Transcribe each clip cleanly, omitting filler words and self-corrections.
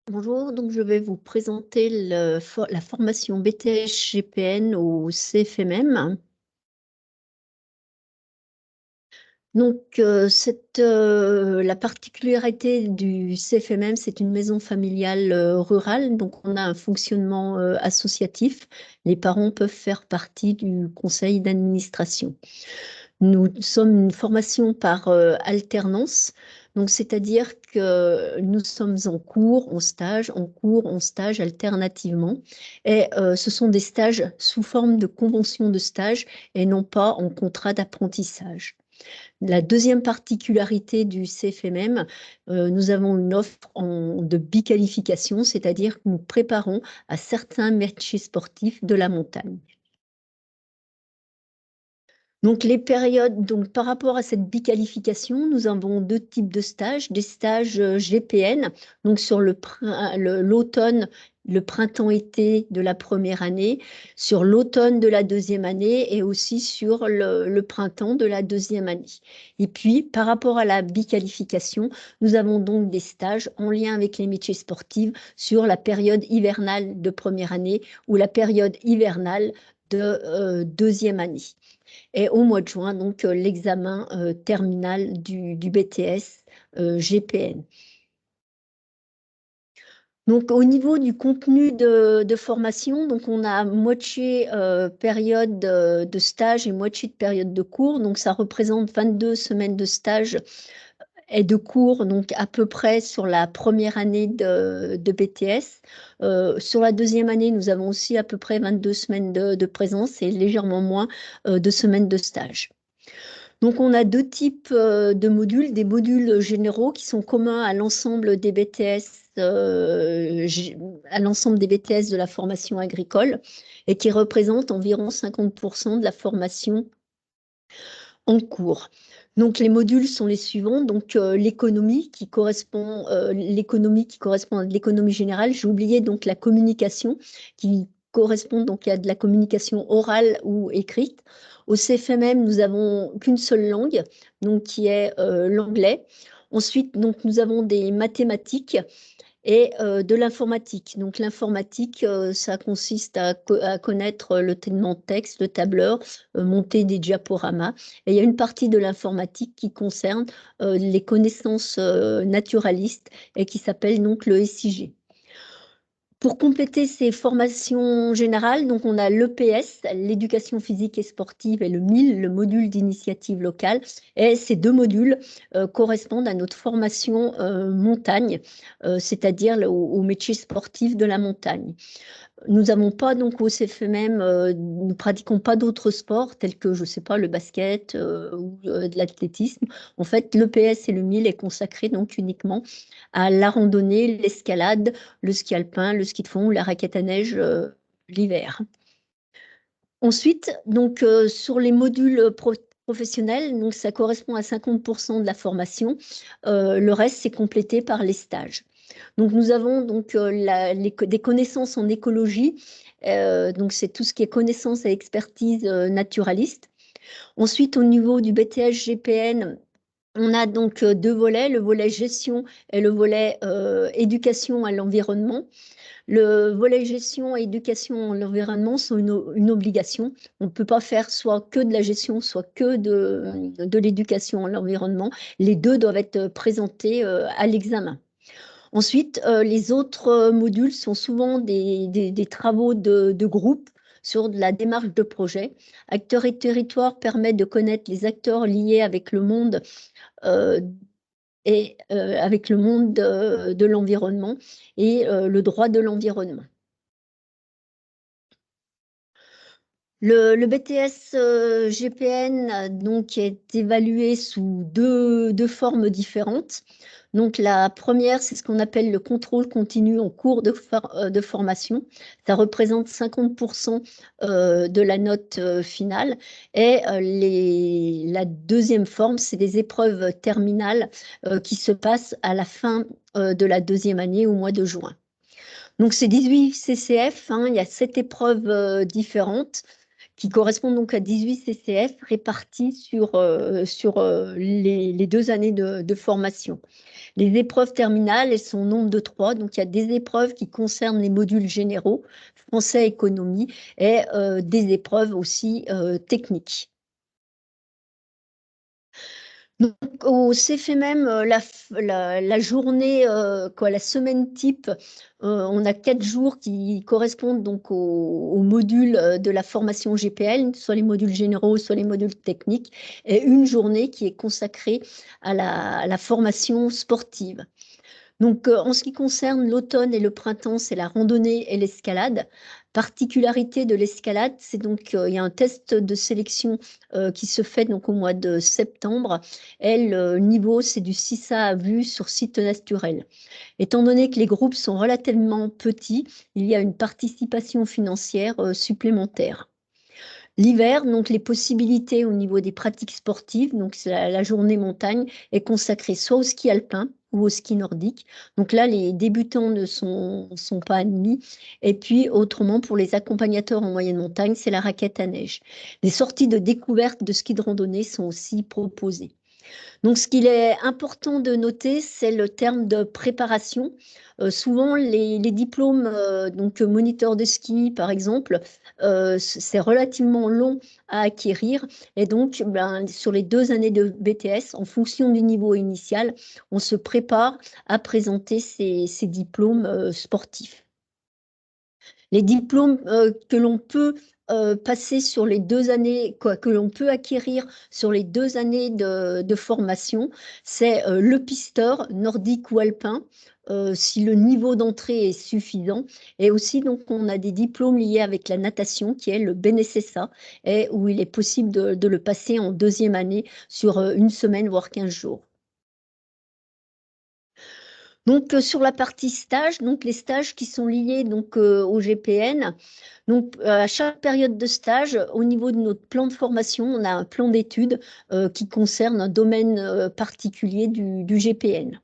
Bonjour, donc je vais vous présenter la formation BTS GPN au CFMM. Donc, la particularité du CFMM, c'est une maison familiale rurale, donc on a un fonctionnement associatif. Les parents peuvent faire partie du conseil d'administration. Nous sommes une formation par alternance, donc c'est-à-dire que nous sommes en cours, en stage alternativement. Et ce sont des stages sous forme de convention de stage et non pas en contrat d'apprentissage. La deuxième particularité du CFMM, nous avons une offre de biqualification, c'est-à-dire que nous préparons à certains métiers sportifs de la montagne. Donc, les périodes, donc, par rapport à cette biqualification, nous avons deux types de stages, des stages GPN, donc sur l'automne, le printemps-été de la première année, sur l'automne de la deuxième année et aussi sur le printemps de la deuxième année. Et puis, par rapport à la biqualification, nous avons donc des stages en lien avec les métiers sportifs sur la période hivernale de première année ou la période hivernale de deuxième année. Et au mois de juin, donc l'examen terminal du BTS GPN. Donc, au niveau du contenu de formation, donc on a moitié période de stage et moitié de période de cours. Donc, ça représente 22 semaines de stage et de cours, donc à peu près sur la première année de BTS. Sur la deuxième année, nous avons aussi à peu près 22 semaines de présence et légèrement moins de semaines de stage. Donc, on a deux types de modules, des modules généraux qui sont communs à l'ensemble des BTS, de la formation agricole et qui représentent environ 50% de la formation en cours. Donc, les modules sont les suivants. Donc, l'économie qui correspond à l'économie générale. J'ai oublié donc la communication qui correspond donc à de la communication orale ou écrite. Au CFMM, nous avons qu'une seule langue, donc qui est l'anglais. Ensuite, donc, nous avons des mathématiques et de l'informatique. Donc, l'informatique, ça consiste à connaître le traitement de texte, le tableur, monter des diaporamas. Et il y a une partie de l'informatique qui concerne les connaissances naturalistes et qui s'appelle donc le SIG. Pour compléter ces formations générales, donc on a l'EPS, l'éducation physique et sportive, et le MIL, le module d'initiative locale. Et ces deux modules correspondent à notre formation montagne, c'est-à-dire au métier sportif de la montagne. Nous n'avons pas, donc au CFMM, nous pratiquons pas d'autres sports tels que, je sais pas, le basket ou de l'athlétisme. En fait, l'EPS et le MIL est consacré donc uniquement à la randonnée, l'escalade, le ski alpin, le ski de fond, la raquette à neige l'hiver. Ensuite, donc sur les modules professionnels, donc ça correspond à 50% de la formation. Le reste, c'est complété par les stages. Donc, nous avons donc des connaissances en écologie. Donc, c'est tout ce qui est connaissances et expertise naturaliste. Ensuite, au niveau du BTS GPN, on a donc deux volets, le volet gestion et le volet éducation à l'environnement. Le volet gestion et éducation à l'environnement sont une obligation. On ne peut pas faire soit que de la gestion, soit que de l'éducation à l'environnement. Les deux doivent être présentés à l'examen. Ensuite, les autres modules sont souvent des travaux de groupe sur de la démarche de projet. Acteurs et territoires permet de connaître les acteurs liés avec le monde avec le monde de l'environnement et le droit de l'environnement. Le BTS GPN donc, est évalué sous deux formes différentes. Donc, la première, c'est ce qu'on appelle le contrôle continu en cours de formation. Ça représente 50% de la note finale. Et la deuxième forme, c'est des épreuves terminales qui se passent à la fin de la deuxième année au mois de juin. Donc, c'est 18 CCF, hein, il y a 7 épreuves différentes qui correspondent donc à 18 CCF répartis sur les 2 années de formation. Les épreuves terminales, elles sont au nombre de 3. Donc, il y a des épreuves qui concernent les modules généraux, français, économie, et des épreuves aussi techniques. Donc, au CFMM, la journée, la semaine type, on a 4 jours qui correspondent donc aux modules de la formation GPL, soit les modules généraux, soit les modules techniques, et une journée qui est consacrée à la formation sportive. Donc, en ce qui concerne l'automne et le printemps, c'est la randonnée et l'escalade. Particularité de l'escalade, c'est donc il y a un test de sélection qui se fait donc au mois de septembre. Et le niveau, c'est du 6A à vue sur site naturel. Étant donné que les groupes sont relativement petits, il y a une participation financière supplémentaire. L'hiver, donc les possibilités au niveau des pratiques sportives, donc la journée montagne est consacrée soit au ski alpin ou au ski nordique. Donc là, les débutants ne sont pas admis. Et puis, autrement, pour les accompagnateurs en moyenne montagne, c'est la raquette à neige. Les sorties de découverte de ski de randonnée sont aussi proposées. Donc, ce qu'il est important de noter, c'est le terme de préparation. Souvent, les diplômes, donc moniteur de ski, par exemple, c'est relativement long à acquérir. Et donc, sur les 2 années de BTS, en fonction du niveau initial, on se prépare à présenter ces diplômes sportifs. Les diplômes que l'on peut passer sur les 2 années, que l'on peut acquérir sur les 2 années de formation, c'est le pisteur nordique ou alpin, si le niveau d'entrée est suffisant. Et aussi, donc, on a des diplômes liés avec la natation, qui est le BNSSA, et où il est possible de le passer en 2e année sur 1 semaine, voire 15 jours. Donc, sur la partie stage, donc les stages qui sont liés donc, au GPN, donc à chaque période de stage, au niveau de notre plan de formation, on a un plan d'études qui concerne un domaine particulier du GPN.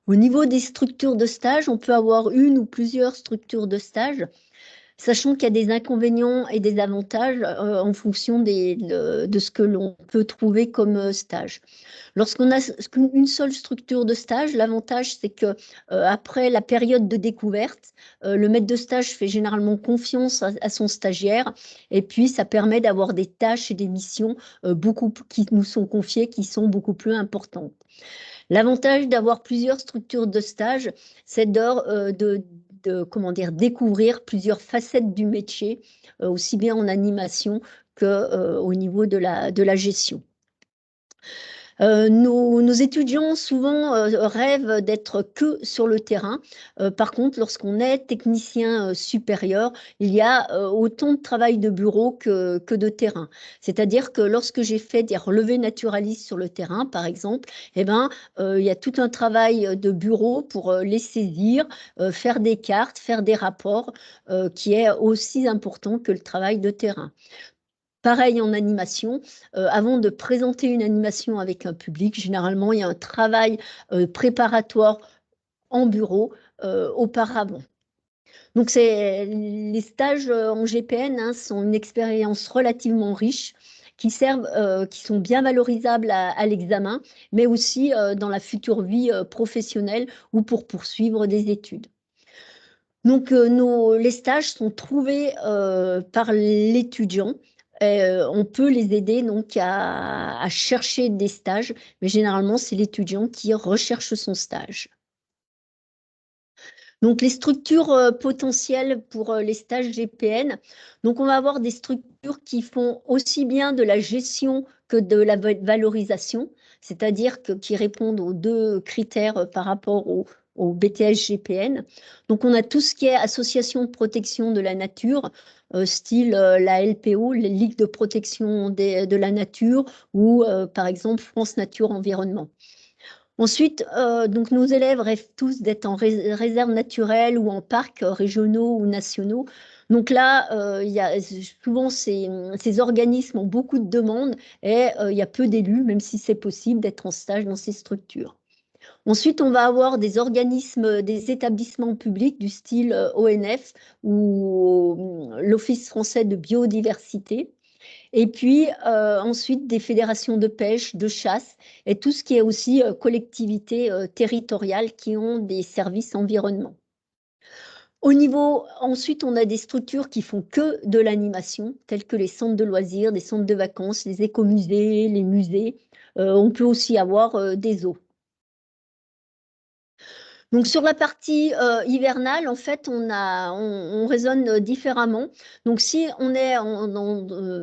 Au niveau des structures de stage, on peut avoir une ou plusieurs structures de stage, sachant qu'il y a des inconvénients et des avantages en fonction de ce que l'on peut trouver comme stage. Lorsqu'on a une seule structure de stage, l'avantage, c'est que après la période de découverte, le maître de stage fait généralement confiance à son stagiaire, et puis ça permet d'avoir des tâches et des missions qui nous sont confiées, qui sont beaucoup plus importantes. L'avantage d'avoir plusieurs structures de stage, c'est de découvrir plusieurs facettes du métier, aussi bien en animation qu'au niveau de la gestion. Nos étudiants souvent rêvent d'être que sur le terrain. Par contre, lorsqu'on est technicien supérieur, il y a autant de travail de bureau que de terrain. C'est-à-dire que lorsque j'ai fait des relevés naturalistes sur le terrain, par exemple, il y a tout un travail de bureau pour les saisir, faire des cartes, faire des rapports, qui est aussi important que le travail de terrain. Pareil en animation, avant de présenter une animation avec un public, généralement, il y a un travail préparatoire en bureau auparavant. Donc, les stages en GPN sont une expérience relativement riche qui sont bien valorisables à l'examen, mais aussi dans la future vie professionnelle ou pour poursuivre des études. Donc, les stages sont trouvés par l'étudiant. On peut les aider donc à chercher des stages, mais généralement, c'est l'étudiant qui recherche son stage. Donc, les structures potentielles pour les stages GPN. Donc, on va avoir des structures qui font aussi bien de la gestion que de la valorisation, c'est-à-dire qui répondent aux 2 critères par rapport au BTS GPN. Donc, on a tout ce qui est association de protection de la nature, style la LPO, les Ligues de protection de la nature, ou par exemple France Nature Environnement. Ensuite, donc nos élèves rêvent tous d'être en réserve naturelle ou en parcs régionaux ou nationaux. Donc là, il y a souvent ces organismes ont beaucoup de demandes et il y a peu d'élus, même si c'est possible d'être en stage dans ces structures. Ensuite, on va avoir des organismes, des établissements publics du style ONF ou l'Office français de biodiversité. Et puis ensuite des fédérations de pêche, de chasse et tout ce qui est aussi collectivités territoriales qui ont des services environnement. Ensuite, on a des structures qui font que de l'animation, telles que les centres de loisirs, des centres de vacances, les écomusées, les musées. On peut aussi avoir des zoos. Donc sur la partie hivernale, en fait, on raisonne différemment. Donc si on est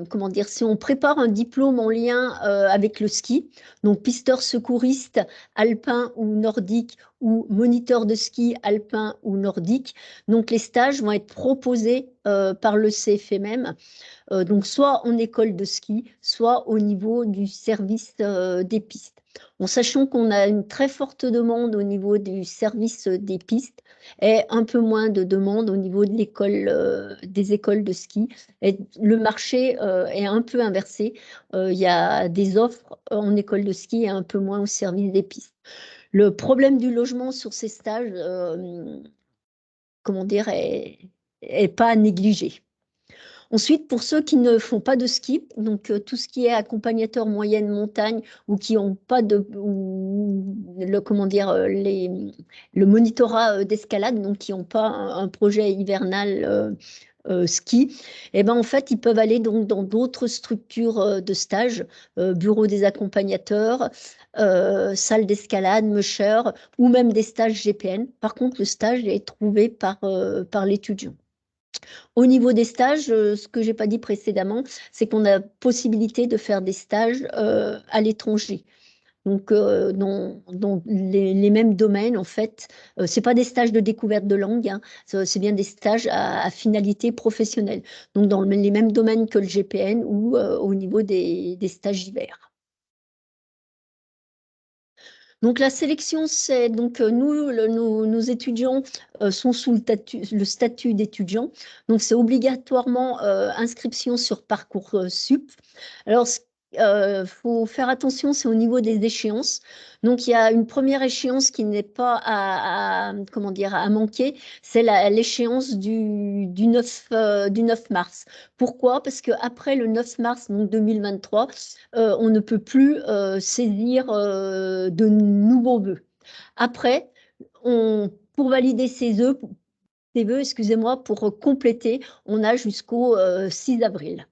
comment dire, si on prépare un diplôme en lien avec le ski, donc pisteur secouriste alpin ou nordique ou moniteur de ski alpin ou nordique, donc les stages vont être proposés par le CFMM, donc soit en école de ski, soit au niveau du service des pistes. En sachant qu'on a une très forte demande au niveau du service des pistes et un peu moins de demande au niveau de l'école, des écoles de ski. Et le marché est un peu inversé. Il y a des offres en école de ski et un peu moins au service des pistes. Le problème du logement sur ces stages, comment dire, est pas à négliger. Ensuite, pour ceux qui ne font pas de ski, donc tout ce qui est accompagnateur moyenne montagne ou qui n'ont pas de, ou le, comment dire, le monitorat d'escalade, donc qui n'ont pas un projet hivernal ski, et ben en fait, ils peuvent aller donc dans d'autres structures de stage, bureau des accompagnateurs, salle d'escalade, musher, ou même des stages GPN. Par contre, le stage est trouvé par l'étudiant. Au niveau des stages, ce que j'ai pas dit précédemment, c'est qu'on a possibilité de faire des stages à l'étranger. Donc, dans les mêmes domaines, en fait, c'est pas des stages de découverte de langue, hein, c'est bien des stages à finalité professionnelle. Donc, dans les mêmes domaines que le GPN ou au niveau des stages d'hiver. Donc la sélection, c'est donc nous, nos étudiants sont sous le statut d'étudiant. Donc c'est obligatoirement inscription sur Parcoursup. Alors, faut faire attention, c'est au niveau des échéances. Donc il y a une première échéance qui n'est pas comment dire, à manquer, c'est l'échéance du 9 mars. Pourquoi? Parce qu'après le 9 mars donc 2023, on ne peut plus saisir de nouveaux vœux. Après, pour valider ces vœux, excusez-moi, pour compléter, on a jusqu'au 6 avril.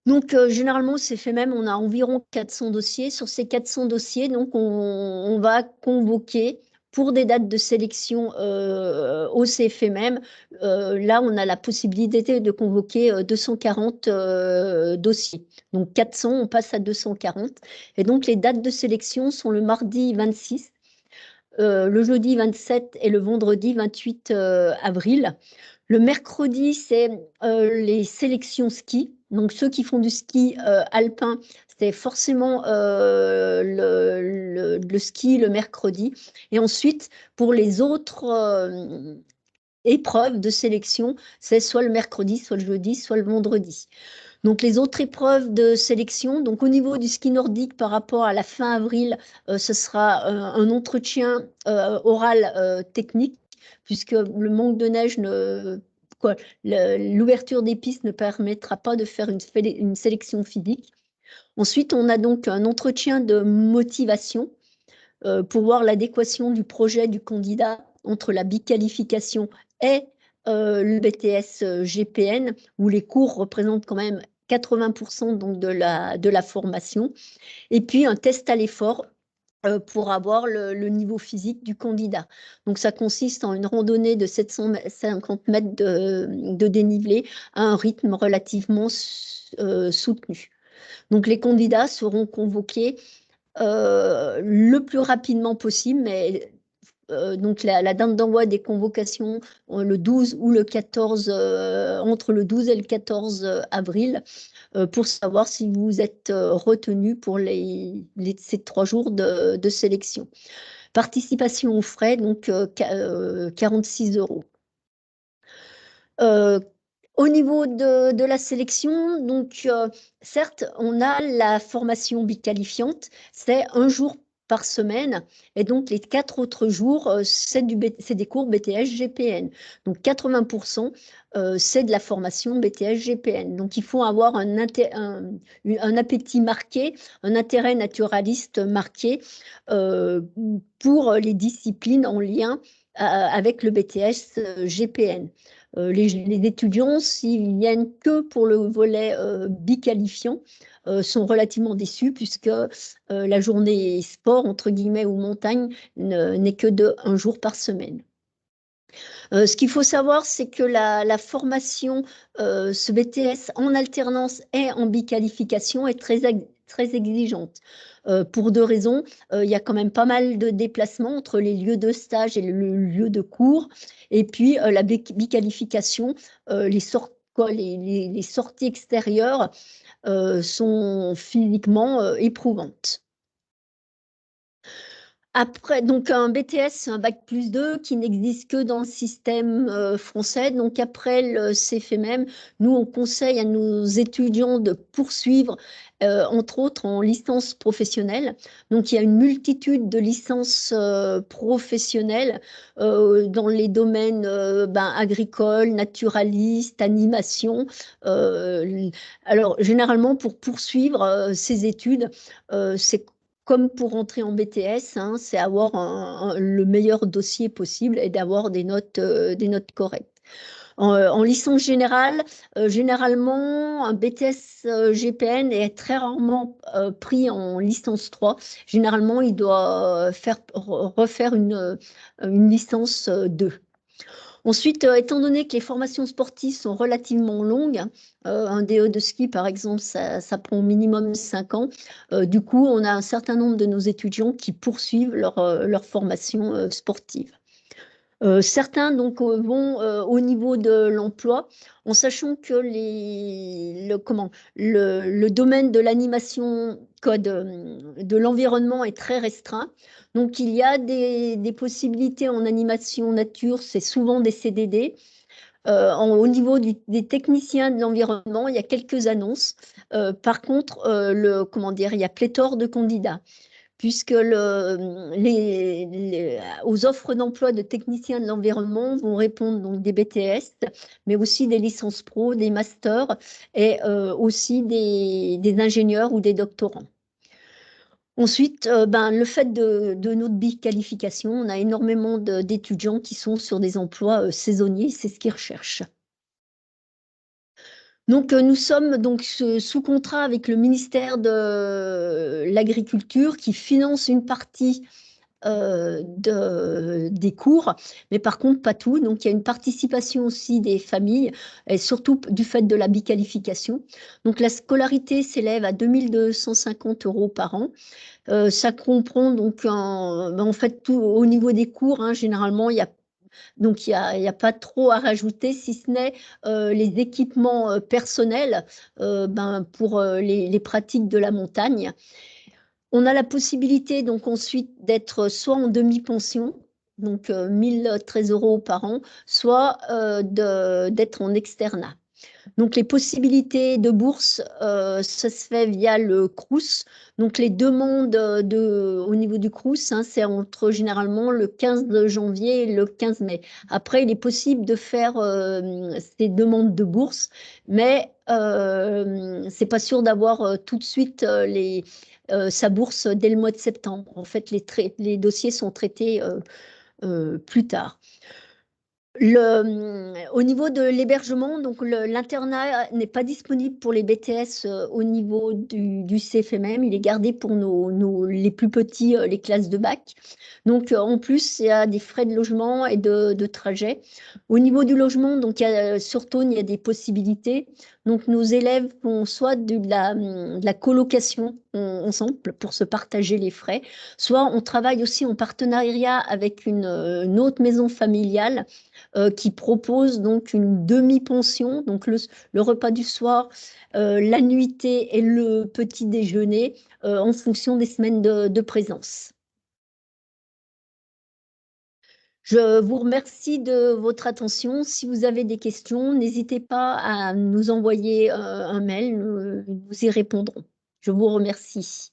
Donc, généralement, c'est fait même, on a environ 400 dossiers. Sur ces 400 dossiers, donc, on va convoquer pour des dates de sélection au CFMM. Là, on a la possibilité de convoquer 240 dossiers. Donc, 400, on passe à 240. Et donc, les dates de sélection sont le mardi 26, le jeudi 27 et le vendredi 28 avril. Le mercredi, c'est les sélections ski. Donc, ceux qui font du ski alpin, c'est forcément le ski le mercredi. Et ensuite, pour les autres épreuves de sélection, c'est soit le mercredi, soit le jeudi, soit le vendredi. Donc, les autres épreuves de sélection, donc au niveau du ski nordique par rapport à la fin avril, ce sera un entretien oral technique, puisque le manque de neige l'ouverture des pistes ne permettra pas de faire une sélection physique. Ensuite, on a donc un entretien de motivation pour voir l'adéquation du projet du candidat entre la biqualification et le BTS GPN, où les cours représentent quand même 80% donc de la formation. Et puis un test à l'effort pour avoir le niveau physique du candidat. Donc, ça consiste en une randonnée de 750 mètres de dénivelé à un rythme relativement soutenu. Donc, les candidats seront convoqués le plus rapidement possible, mais donc la date d'envoi des convocations le 12 ou le 14, entre le 12 et le 14 avril, pour savoir si vous êtes retenu pour ces 3 jours de sélection. Participation aux frais, donc 46 €. Au niveau de la sélection, donc certes, on a la formation biqualifiante, c'est un jour par semaine, et donc les 4 autres jours, c'est des cours BTS-GPN. Donc 80%, c'est de la formation BTS-GPN. Donc il faut avoir un appétit marqué, un intérêt naturaliste marqué pour les disciplines en lien avec le BTS-GPN. Les étudiants, s'ils viennent que pour le volet biqualifiant, sont relativement déçus puisque la journée sport, entre guillemets, ou montagne, n'est que de 1 jour par semaine. Ce qu'il faut savoir, c'est que la formation, ce BTS en alternance et en biqualification est très exigeante. Pour 2 raisons. Il y a quand même pas mal de déplacements entre les lieux de stage et le lieu de cours. Et puis, la biqualification, les sorties extérieures sont physiquement éprouvantes. Après, donc un BTS, c'est un bac+2 qui n'existe que dans le système français. Donc après le CFMM, nous, on conseille à nos étudiants de poursuivre, entre autres en licence professionnelle. Donc il y a une multitude de licences professionnelles dans les domaines agricoles, naturalistes, animation. Alors généralement, pour poursuivre ces études, c'est comme pour entrer en BTS, hein, c'est avoir le meilleur dossier possible et d'avoir des notes correctes. En licence générale, généralement, un BTS GPN est très rarement pris en licence 3. Généralement, il doit refaire une licence 2. Ensuite, étant donné que les formations sportives sont relativement longues, un DE de ski, par exemple, ça prend au minimum 5 ans. Du coup, on a un certain nombre de nos étudiants qui poursuivent leur formation sportive. Certains donc vont au niveau de l'emploi, en sachant que le domaine de l'animation de l'environnement est très restreint. Donc il y a des possibilités en animation nature, c'est souvent des CDD. Au niveau des techniciens de l'environnement, il y a quelques annonces. Par contre, il y a pléthore de candidats, puisque aux offres d'emploi de techniciens de l'environnement vont répondre donc des BTS, mais aussi des licences pro, des masters et aussi des ingénieurs ou des doctorants. Ensuite, le fait de notre biqualification, on a énormément d'étudiants qui sont sur des emplois saisonniers, c'est ce qu'ils recherchent. Donc, nous sommes donc sous contrat avec le ministère de l'Agriculture qui finance une partie des cours, mais par contre pas tout. Donc il y a une participation aussi des familles, et surtout du fait de la biqualification. Donc la scolarité s'élève à 2 250 € par an. Ça comprend donc en fait tout au niveau des cours, hein, généralement il y a pas trop à rajouter, si ce n'est les équipements personnels pour les pratiques de la montagne. On a la possibilité donc ensuite d'être soit en demi-pension, donc 1 013 € par an, soit d'être en externat. Donc les possibilités de bourse, ça se fait via le Crous. Donc les demandes au niveau du Crous, hein, c'est entre généralement le 15 janvier et le 15 mai. Après, il est possible de faire ces demandes de bourse, mais c'est pas sûr d'avoir tout de suite sa bourse dès le mois de septembre. En fait, les dossiers sont traités plus tard. Au niveau de l'hébergement, donc l'internat n'est pas disponible pour les BTS au niveau du CFMM. Il est gardé pour les plus petits, les classes de bac. Donc en plus, il y a des frais de logement et de trajet. Au niveau du logement, donc sur Thônes, il y a des possibilités. Donc nos élèves font soit de la colocation ensemble pour se partager les frais, soit on travaille aussi en partenariat avec une autre maison familiale qui propose donc une demi-pension, donc le repas du soir, la nuitée et le petit déjeuner en fonction des semaines de présence. Je vous remercie de votre attention. Si vous avez des questions, n'hésitez pas à nous envoyer un mail, nous y répondrons. Je vous remercie.